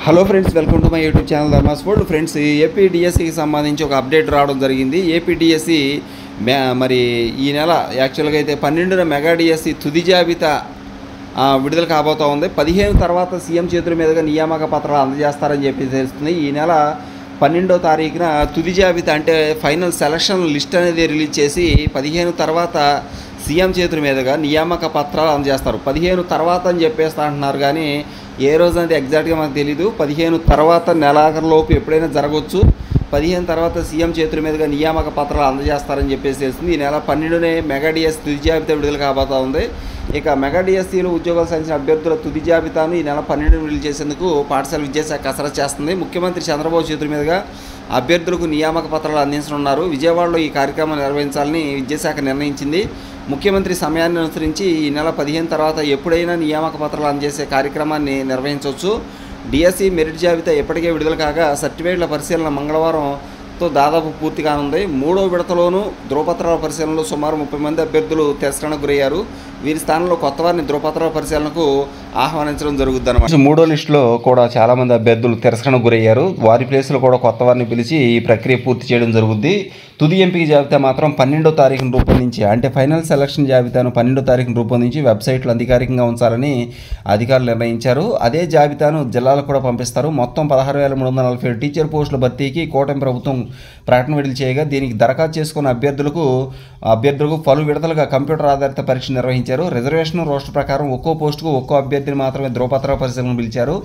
Hello friends, welcome to my YouTube channel Dharma's world. Friends, AP డిఎస్సికి సంబంధించి ఒక update రావడం జరిగింది. ఏపీ డిఎస్సి మరి ఈ నెల యాక్చువల్గా అయితే 12న మెగా డిఎస్సి తుది జాబితా విడుదల కాబోతూ ఉంది. 15 తర్వాత సీఎం చేతుల మీదుగా నియామక పత్రాలు అందజేస్తారని చెప్పి తెలుస్తుంది. ఈ నెల 12వ తారీఖున తుది జాబితా అంటే ఫైనల్ సెలక్షన్ లిస్ట్ అనేది రిలీజ్ చేసి 15 తర్వాత సీఎం చేతుల మీదుగా నియామక పత్రాలు అందజేస్తారు. 15 తర్వాత అని చెప్పేస్తా అంటున్నారు, కానీ ఏ రోజు అనేది ఎగ్జాక్ట్గా మనకు తెలీదు. 15 తర్వాత నెలాఖరులోపు ఎప్పుడైనా జరగవచ్చు. 15 తర్వాత సీఎం చేతుల మీదుగా నియామక పత్రాలు అందజేస్తారని చెప్పేసి తెలుస్తుంది. ఈ నెల 12నే మెగా డిఎస్సి తుది జాబితా విడుదల కాబోతూ ఉంది. ఇక మెగా డిఎస్సిలో ఉద్యోగాలు సాధించిన అభ్యర్థుల తుది జాబితాను ఈ నెల 12 విడుదల చేసేందుకు పాఠశాల విద్యాశాఖ కసరత్తు చేస్తుంది. ముఖ్యమంత్రి చంద్రబాబు చేతుల మీదుగా అభ్యర్థులకు నియామక పత్రాలు అందించనున్నారు. విజయవాడలో ఈ కార్యక్రమం నిర్వహించాలని విద్యాశాఖ నిర్ణయించింది. ముఖ్యమంత్రి సమయాన్ని అనుసరించి ఈ నెల 15 తర్వాత ఎప్పుడైనా నియామక పత్రాలు అందజేసే కార్యక్రమాన్ని నిర్వహించవచ్చు. డిఎస్సి మెరిట్ జాబితా ఇప్పటికే విడుదల కాగా సర్టిఫికేట్ల పరిశీలన మంగళవారంతో దాదాపు పూర్తి కానుంది. మూడో విడతలోనూ ధృవపత్రాల పరిశీలనలో సుమారు 30 మంది అభ్యర్థులు తిరస్కరణకు గురయ్యారు. వీరి స్థానంలో కొత్త వారిని ధృవపత్రాల పరిశీలనకు ఆహ్వానించడం జరుగుతుంది అన్నమాట. మూడో లిస్టులో కూడా చాలామంది అభ్యర్థులు తిరస్కరణకు గురయ్యారు. వారి ప్లేస్లో కూడా కొత్త వారిని పిలిచి ఈ ప్రక్రియ పూర్తి చేయడం జరుగుద్ది. తుది ఎంపిక జాబితా మాత్రం 12వ తారీఖున రూపొందించి, అంటే ఫైనల్ సెలక్షన్ జాబితాను 12వ తారీఖున రూపొందించి వెబ్సైట్లో అధికారికంగా ఉంచాలని అధికారులు నిర్ణయించారు. అదే జాబితాను జిల్లాలకు కూడా పంపిస్తారు. మొత్తం 16,347 టీచర్ పోస్టుల భర్తీకి కూటమి ప్రభుత్వం ప్రకటన విడుదల చేయగా దీనికి దరఖాస్తు చేసుకున్న అభ్యర్థులకు పలు విడతలుగా కంప్యూటర్ ఆధారిత పరీక్ష నిర్వహించారు. రిజర్వేషన్ రోస్టర్ ప్రకారం ఒక్కో పోస్టుకు ఒక్కో అభ్యర్థిని మాత్రమే ధృవపత్ర పరిశీలన పిలిచారు.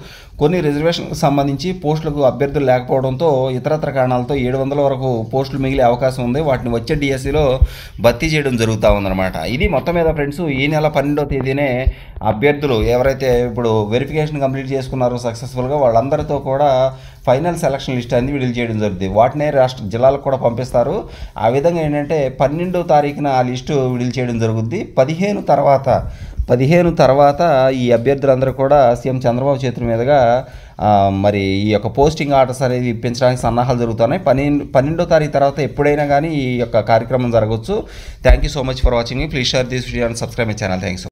కొన్ని రిజర్వేషన్లకు సంబంధించి పోస్టులకు అభ్యర్థులు లేకపోవడంతో ఇతరత్ర కారణాలతో 700 వరకు పోస్టులు మిగిలే అవకాశం ఉంది. వాటిని వచ్చే డిఎస్సిలో భర్తీ చేయడం జరుగుతూ ఉందన్నమాట. ఇది మొత్తం మీద ఫ్రెండ్స్, ఈ నెల 12వ తేదీనే అభ్యర్థులు ఎవరైతే ఇప్పుడు వెరిఫికేషన్ కంప్లీట్ చేసుకున్నారో సక్సెస్ఫుల్గా, వాళ్ళందరితో కూడా ఫైనల్ సెలక్షన్ లిస్ట్ అనేది విడుదల చేయడం జరుగుతుంది. వాటినే రాష్ట్ర జిల్లాలకు కూడా పంపిస్తారు. ఆ విధంగా ఏంటంటే 12వ తారీఖున ఆ లిస్టు విడుదల చేయడం జరుగుద్ది. 15 తర్వాత ఈ అభ్యర్థులందరూ కూడా సీఎం చంద్రబాబు చేతుల మీదుగా మరి ఈ యొక్క పోస్టింగ్ ఆర్డర్స్ అనేది ఇప్పించడానికి సన్నాహాలు జరుగుతున్నాయి. 12వ తారీఖు తర్వాత ఎప్పుడైనా కానీ ఈ యొక్క కార్యక్రమం జరగవచ్చు. Thank you so much for watching. Please share this video and subscribe my channel. Thanks.